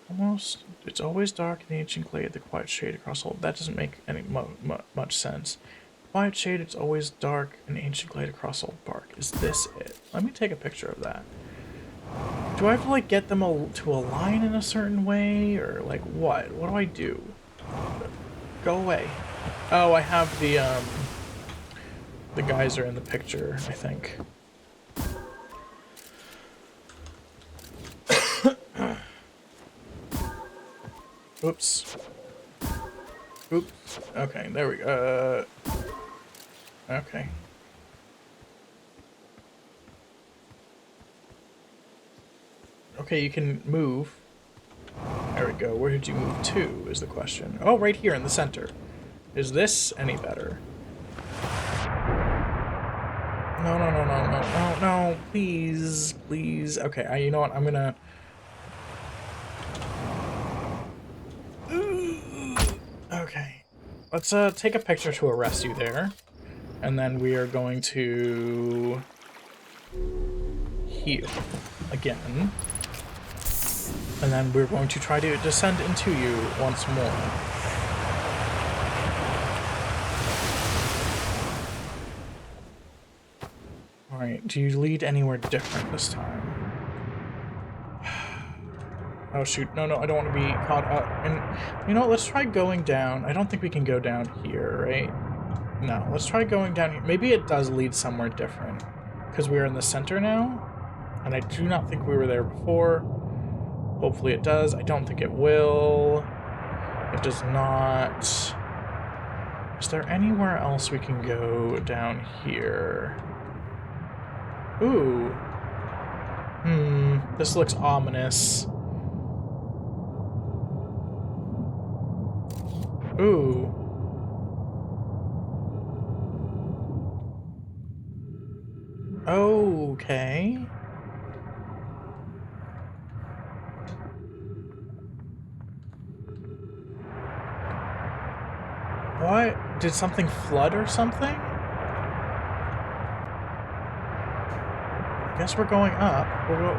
[SPEAKER 1] Almost. It's always dark in the ancient glade, the quiet shade across all. That doesn't make any much sense. Quiet shade, it's always dark in the ancient glade across old bark. Is this it? Let me take a picture of that. Do I have to, like, get them to align in a certain way? Or, like, what? What do I do? Go away. Oh, I have the geyser in the picture, I think. Oops. Oops. Okay, there we go. Okay. Okay, you can move. There we go. Where did you move to, is the question. Oh, right here in the center. Is this any better? No, no, no, no, no, no, no. Please, please. Okay, you know what? I'm gonna... Okay. Let's take a picture to arrest you there. And then we are going to... heal. Again. And then we're going to try to descend into you once more. Alright, do you lead anywhere different this time? Oh shoot, no, I don't want to be caught up. And, you know, let's try going down. I don't think we can go down here, right? No, let's try going down here. Maybe it does lead somewhere different. Because we're in the center now. And I do not think we were there before. Hopefully it does. I don't think it will. It does not. Is there anywhere else we can go down here? Ooh. This looks ominous. Ooh. Okay. What? Did something flood or something? guess we're going up.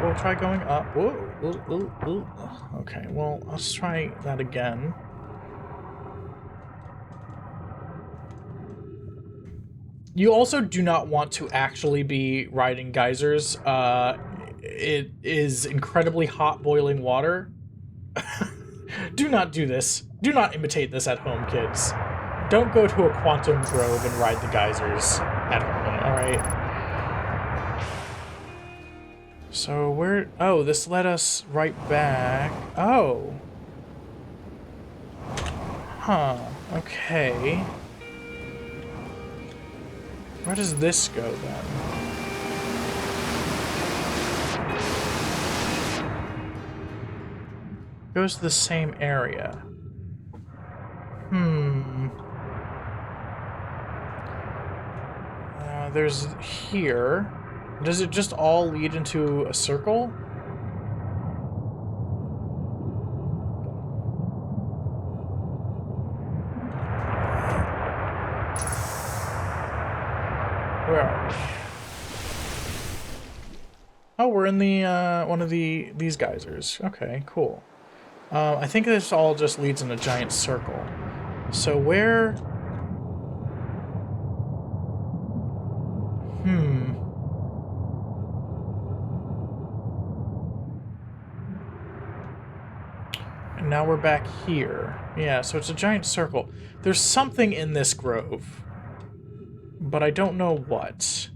[SPEAKER 1] We'll try going up. Whoa, ooh, ooh, ooh. Okay, well, let's try that again. You also do not want to actually be riding geysers. It is incredibly hot boiling water. Do not do this. Do not imitate this at home, kids. Don't go to a quantum grove and ride the geysers at home, alright? So where... Oh, this led us right back. Oh. Huh. Okay. Where does this go, then? Goes to the same area. There's here. Does it just all lead into a circle? Where are we? Oh, we're in the, one of these geysers. Okay, cool. I think this all just leads in a giant circle. So where... And now we're back here. Yeah, so it's a giant circle. There's something in this grove, but I don't know what.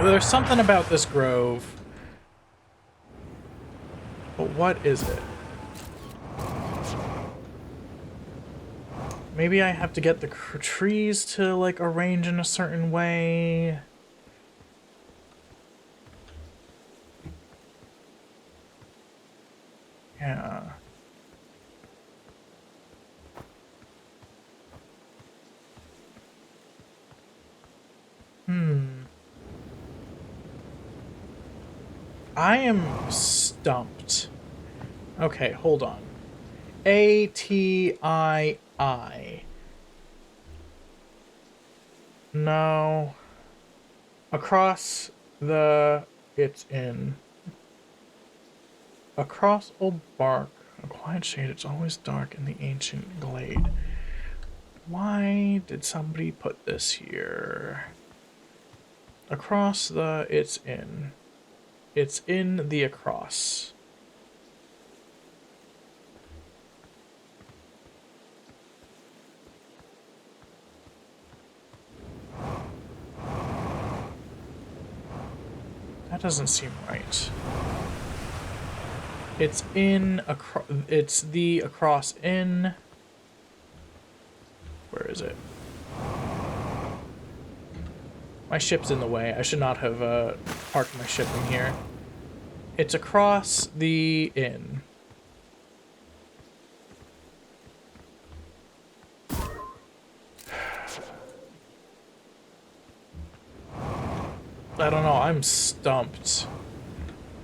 [SPEAKER 1] There's something about this grove, but what is it? Maybe I have to get the trees to, like, arrange in a certain way. Yeah. I am stumped. Okay, hold on. A-T-I-I. No. Across the... It's in. Across old bark, a quiet shade, it's always dark in the ancient glade. Why did somebody put this here? Across the... It's in. It's in the across. That doesn't seem right. It's in across. It's the across in. Where is it? My ship's in the way. I should not have parked my ship in here. It's across the inn. I don't know. I'm stumped.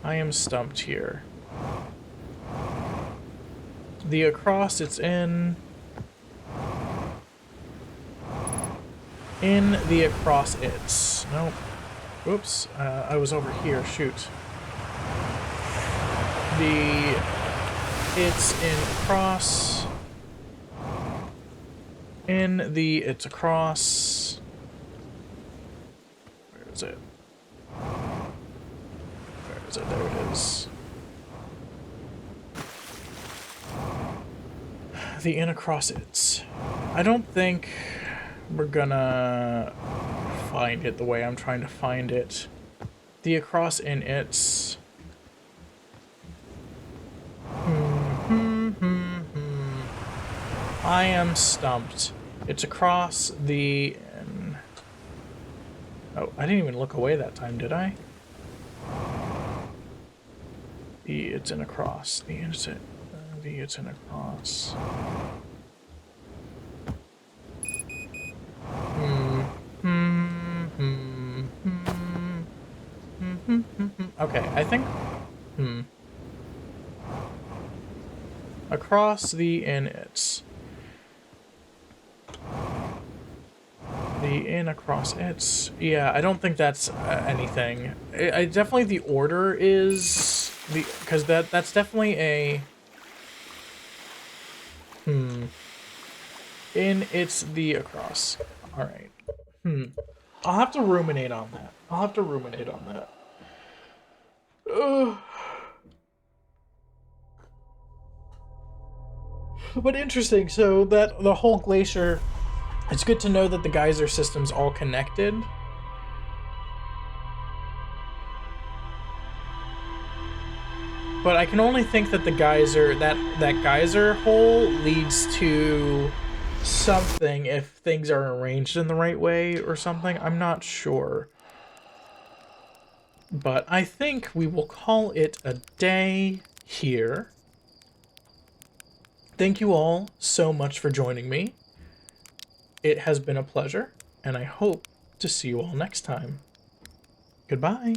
[SPEAKER 1] I am stumped here. The across, it's in... In the across, it's... Nope. Oops. I was over here. Shoot. The... It's in across... In the... It's across... Where is it? Where is it? There it is. The in across it's. I don't think we're gonna find it the way I'm trying to find it. The across in it's. I am stumped. It's across the in. Oh, I didn't even look away that time, did I? The it's in across. The it's in. It's in across. Okay, I think... Across the in it's. The in across. It's yeah. I don't think that's anything. I definitely the order is the because that's definitely a in. It's the across. All right. I'll have to ruminate on that. I'll have to ruminate on that. Ugh. But interesting. So that the whole glacier. It's good to know that the geyser system's all connected. But I can only think that the geyser, that geyser hole leads to something if things are arranged in the right way or something. I'm not sure. But I think we will call it a day here. Thank you all so much for joining me. It has been a pleasure, and I hope to see you all next time. Goodbye.